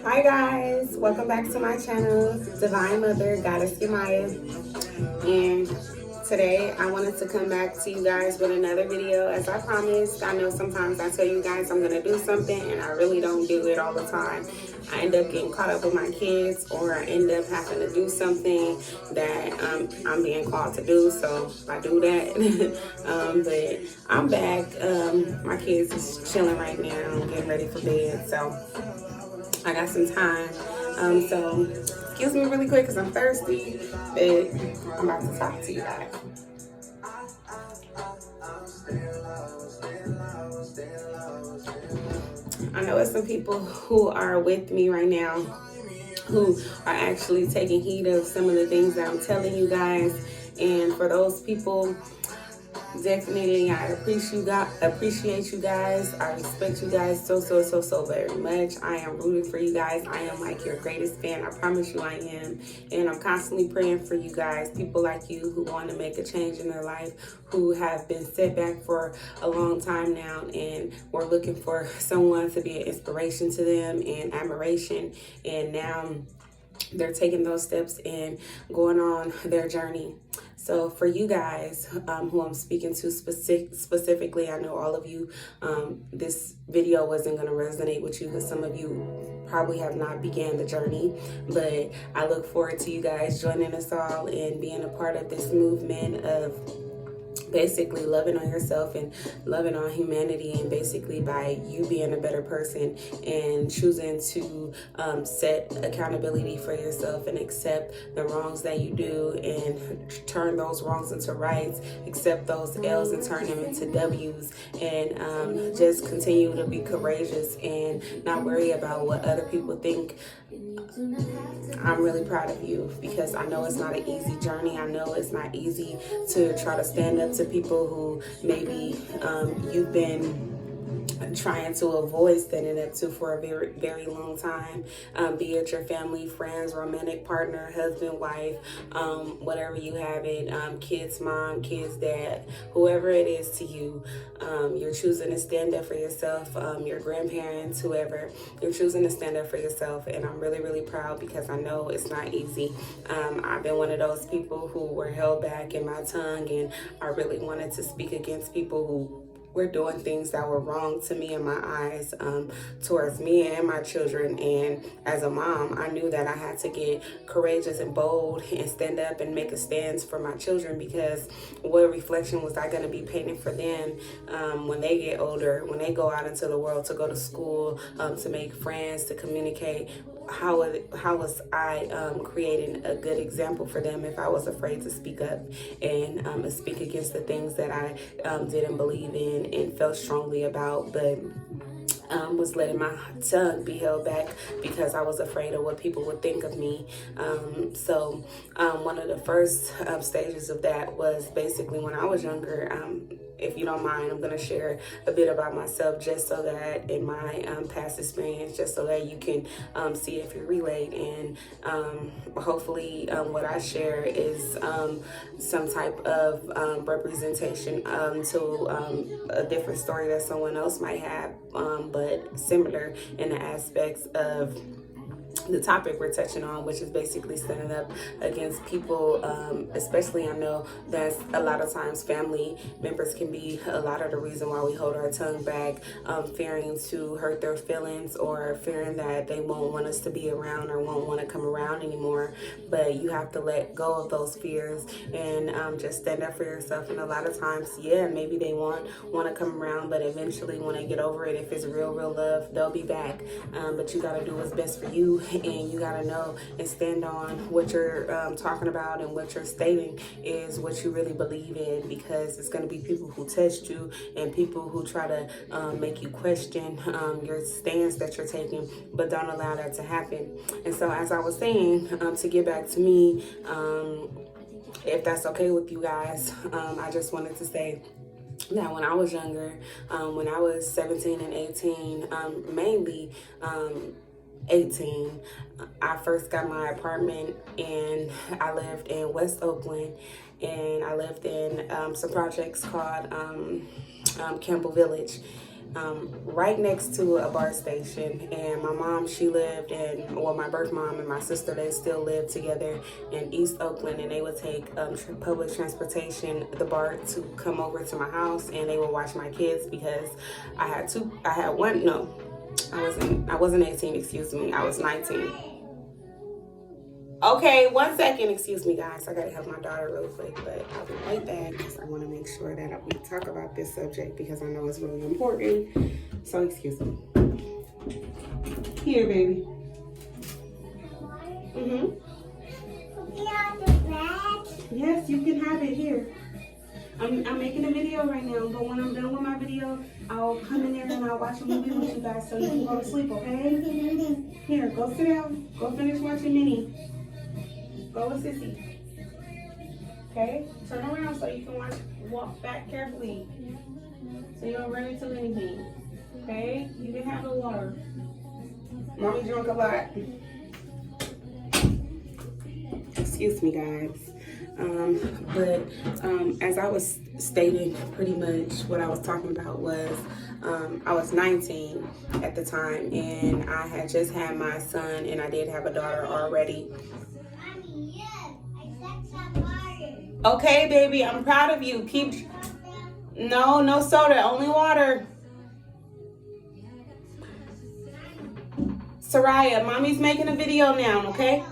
Hi guys, welcome back to my channel, Divine Mother Goddess Yamaya. And today I wanted to come back to you guys with another video. As I promised, I know sometimes I tell you guys I'm gonna do something and I really don't do it all the time. I end up getting caught up with my kids, or I end up having to do something that I'm being called to do, so I do that. But I'm back. My kids is chilling right now, getting ready for bed, so I got some time. So excuse me really quick because I'm thirsty, but I'm about to talk to you guys. I know it's some people who are with me right now who are actually taking heed of some of the things that I'm telling you guys. And for those people, definitely I appreciate you guys. I respect you guys so very much. I am rooting for you guys. I am like your greatest fan. I promise you I am. And I'm constantly praying for you guys, people like you who want to make a change in their life, who have been set back for a long time now, and we're looking for someone to be an inspiration to them and admiration. And now they're taking those steps and going on their journey. So for you guys who I'm speaking to specifically, I know all of you, this video wasn't going to resonate with you because some of you probably have not began the journey, but I look forward to you guys joining us all and being a part of this movement of basically loving on yourself and loving on humanity, and basically by you being a better person and choosing to set accountability for yourself and accept the wrongs that you do and turn those wrongs into rights, accept those L's and turn them into W's, and just continue to be courageous and not worry about what other people think. I'm really proud of you because I know it's not an easy journey. I know it's not easy to try to stand up to people who maybe you've been trying to avoid standing up to for a very long time, be it your family, friends, romantic partner, husband, wife, whatever you have it, kids mom, kids dad, whoever it is to you. You're choosing to stand up for yourself, your grandparents, whoever, you're choosing to stand up for yourself, and I'm really proud because I know it's not easy. I've been one of those people who were held back in my tongue, and I really wanted to speak against people who were doing things that were wrong to me in my eyes, towards me and my children. And as a mom, I knew that I had to get courageous and bold and stand up and make a stand for my children, because what reflection was I going to be painting for them when they get older, when they go out into the world to go to school, to make friends, to communicate? How was I creating a good example for them if I was afraid to speak up and speak against the things that I didn't believe in and felt strongly about, but was letting my tongue be held back because I was afraid of what people would think of me. So one of the first stages of that was basically when I was younger. If you don't mind, I'm going to share a bit about myself, just so that in my past experience, just so that you can see if you relate, and hopefully what I share is some type of representation to a different story that someone else might have, but similar in the aspects of the topic we're touching on, which is basically standing up against people, especially I know that a lot of times family members can be a lot of the reason why we hold our tongue back, fearing to hurt their feelings or fearing that they won't want us to be around or won't want to come around anymore. But you have to let go of those fears and just stand up for yourself. And a lot of times, yeah, maybe they want to come around, but eventually when they get over it, if it's real love, they'll be back. But you got to do what's best for you, and you got to know and stand on what you're talking about, and what you're stating is what you really believe in, because it's going to be people who test you and people who try to make you question your stance that you're taking, but don't allow that to happen. And so as I was saying, to get back to me, if that's okay with you guys, I just wanted to say that when I was younger, when I was 17 and 18, mainly 18, I first got my apartment, and I lived in West Oakland, and I lived in some projects called Campbell Village. right next to a BART station. And my mom, she lived in, well, my birth mom and my sister, they still lived together in East Oakland, and they would take public transportation, the BART, to come over to my house, and they would watch my kids because I had one, no, I wasn't 18, excuse me, I was 19. Okay, 1 second, excuse me guys, I gotta help my daughter real quick, but I'll be right back because I want to make sure that we talk about this subject because I know it's really important. So excuse me. Here, baby. Yes, you can have it here. I'm making a video right now, but when I'm done with my video, I'll come in there and I'll watch a movie with you guys so you can go to sleep, okay? Here, go sit down. Go finish watching Minnie. Go with Sissy. Okay? Turn around so you can walk back carefully. So you don't run into anything. Okay? You can have the water. Mommy drunk a lot. Excuse me, guys. As I was stating, pretty much what I was talking about was I was 19 at the time, and I had just had my son, and I did have a daughter already. Okay, baby, I'm proud of you. No soda, only water. Soraya, mommy's making a video now, okay?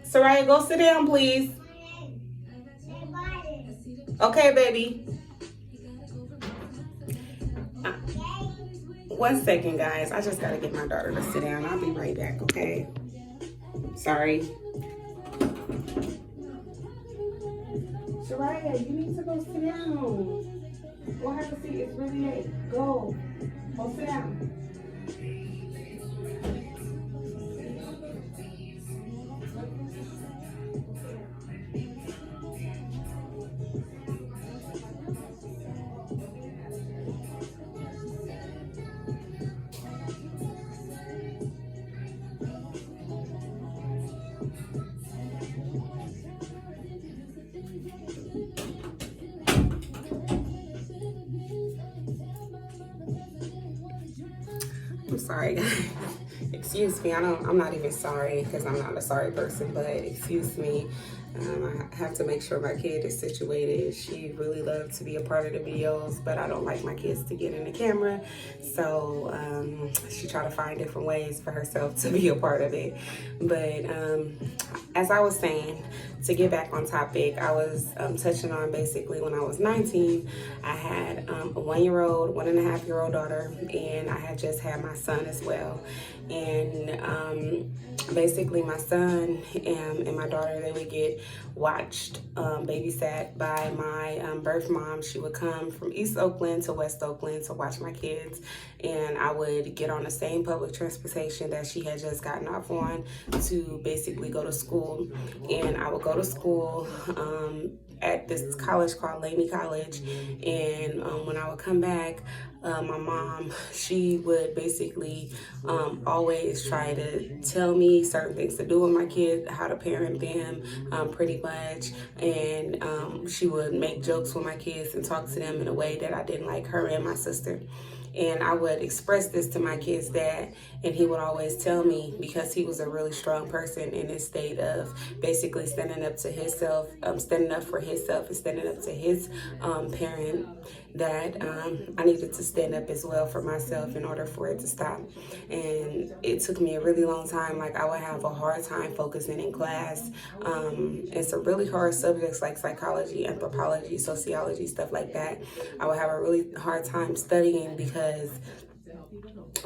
Soraya, go sit down, please. Okay, baby. 1 second, guys. I just gotta get my daughter to sit down. I'll be right back, okay? Sorry. Soraya, you need to go sit down. Go have a seat. It's really late. Go sit down. I'm sorry, guys. Excuse me. I'm not even sorry because I'm not a sorry person, but excuse me. I have to make sure my kid is situated. She really loved to be a part of the videos, but I don't like my kids to get in the camera. So she tried to find different ways for herself to be a part of it. But as I was saying, to get back on topic, I was touching on basically when I was 19, I had a 1-year-old, 1.5-year-old daughter, and I had just had my son as well. And basically my son and my daughter, they would get watched, babysat by my birth mom. She would come from East Oakland to West Oakland to watch my kids, and I would get on the same public transportation that she had just gotten off on to basically go to school. And I would go to school at this college called Laney College, and when I would come back, my mom, she would basically always try to tell me certain things to do with my kids, how to parent them, pretty much, and she would make jokes with my kids and talk to them in a way that I didn't like her and my sister. And I would express this to my kid's dad, and he would always tell me, because he was a really strong person in his state of basically standing up to himself, standing up for himself and standing up to his parent, that I needed to stand up as well for myself in order for it to stop. And it took me a really long time. Like, I would have a hard time focusing in class. And some really hard subjects like psychology, anthropology, sociology, stuff like that. I would have a really hard time studying because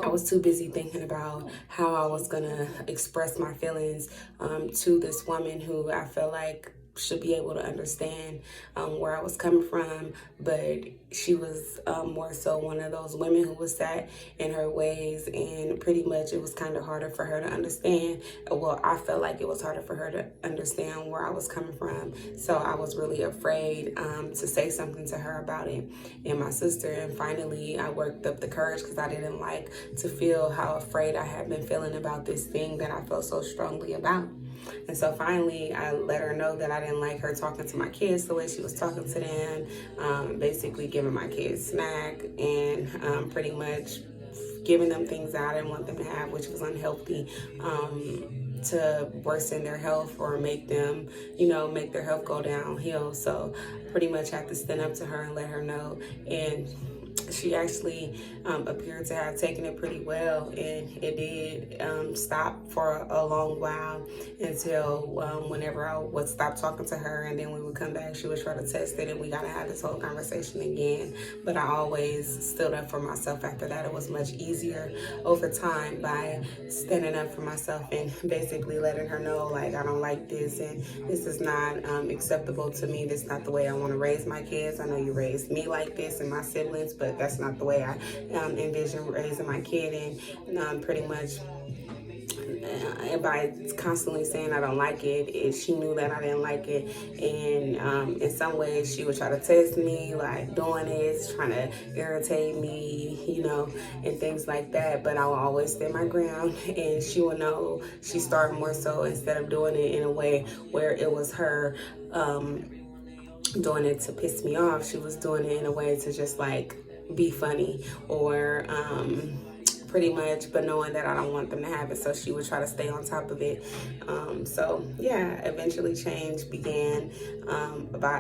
I was too busy thinking about how I was gonna express my feelings to this woman who I felt like should be able to understand where I was coming from, but she was more so one of those women who was set in her ways, and pretty much it was kind of harder for her to understand. Well, I felt like it was harder for her to understand where I was coming from, so I was really afraid to say something to her about it, and my sister, and finally I worked up the courage because I didn't like to feel how afraid I had been feeling about this thing that I felt so strongly about. And so finally, I let her know that I didn't like her talking to my kids the way she was talking to them, basically giving my kids snack and pretty much giving them things I didn't want them to have, which was unhealthy, to worsen their health or make them, make their health go downhill. So pretty much had to stand up to her and let her know. And she actually appeared to have taken it pretty well, and it did stop for a long while until whenever I would stop talking to her, and then we would come back, she would try to test it, and we gotta have this whole conversation again. But I always stood up for myself after that. It was much easier over time by standing up for myself and basically letting her know, like, I don't like this, and this is not acceptable to me. This is not the way I want to raise my kids. I know you raised me like this and my siblings, but that's not the way I envision raising my kid. And pretty much by constantly saying I don't like it, she knew that I didn't like it. And in some ways she would try to test me, like doing this, trying to irritate me, and things like that. But I will always stand my ground, and she will know. She started more so, instead of doing it in a way where it was her doing it to piss me off, she was doing it in a way to just like be funny, or pretty much, but knowing that I don't want them to have it, so she would try to stay on top of it. So yeah, eventually change began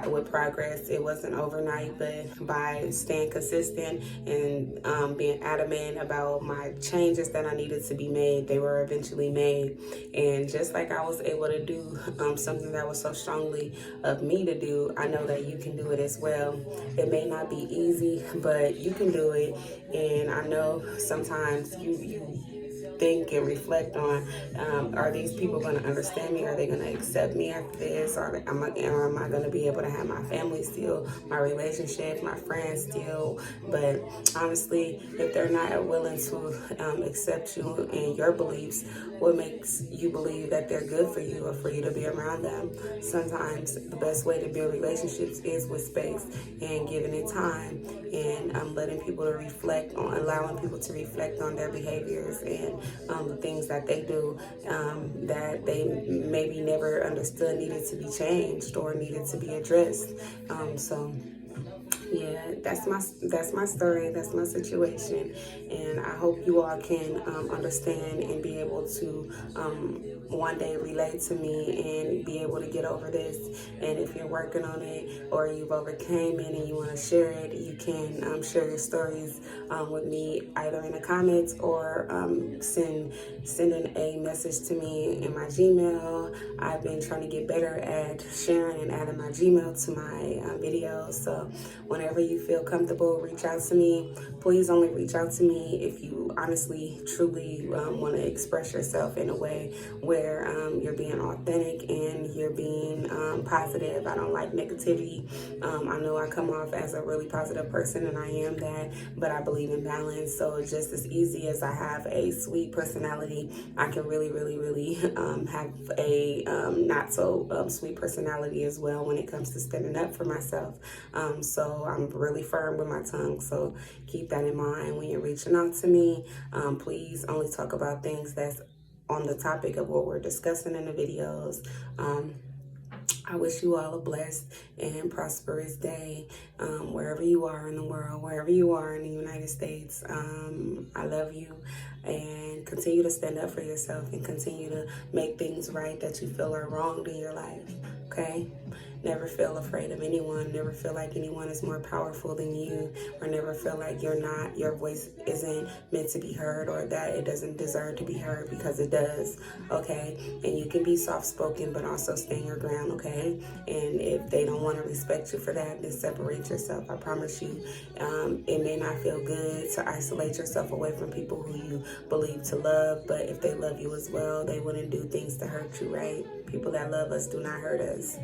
with progress. It wasn't overnight, but by staying consistent and being adamant about my changes that I needed to be made, they were eventually made. And just like I was able to do something that was so strongly of me to do, I know that you can do it as well. It may not be easy, but you can do it. And I know sometimes you think and reflect on, are these people going to understand me? Are they going to accept me after this? Or am I going to be able to have my family still, my relationship, my friends still? But honestly, if they're not willing to accept you and your beliefs, what makes you believe that they're good for you or for you to be around them? Sometimes the best way to build relationships is with space and giving it time, and letting people to reflect on, allowing people to reflect on their behaviors and the things that they do that they maybe never understood needed to be changed or needed to be addressed. So yeah, that's my story, that's my situation, and I hope you all can understand and be able to one day relate to me and be able to get over this. And if you're working on it or you've overcame it and you want to share it, you can share your stories with me either in the comments or sending a message to me in my Gmail. I've been trying to get better at sharing and adding my Gmail to my videos, so whenever you feel comfortable, reach out to me. Please only reach out to me if you honestly, truly want to express yourself in a way where you're being authentic and you're being positive. I don't like negativity. I know I come off as a really positive person, and I am that, but I believe in balance. So just as easy as I have a sweet personality, I can really, really, really have a not so sweet personality as well when it comes to standing up for myself. So I'm really firm with my tongue, so keep that in mind when you're reaching out to me. Please only talk about things that's on the topic of what we're discussing in the videos. I wish you all a blessed and prosperous day, wherever you are in the world, wherever you are in the United States. I love you, and continue to stand up for yourself and continue to make things right that you feel are wronged in your life, okay? Never feel afraid of anyone. Never feel like anyone is more powerful than you, or never feel like your voice isn't meant to be heard, or that it doesn't deserve to be heard, because it does, okay? And you can be soft-spoken, but also stand your ground, okay? And if they don't want to respect you for that, then separate yourself. I promise you, it may not feel good to isolate yourself away from people who you believe to love, but if they love you as well, they wouldn't do things to hurt you, right? People that love us do not hurt us.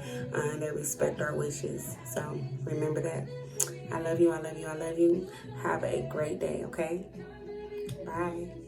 They respect our wishes. So remember that. I love you, I love you, I love you. Have a great day, okay? Bye.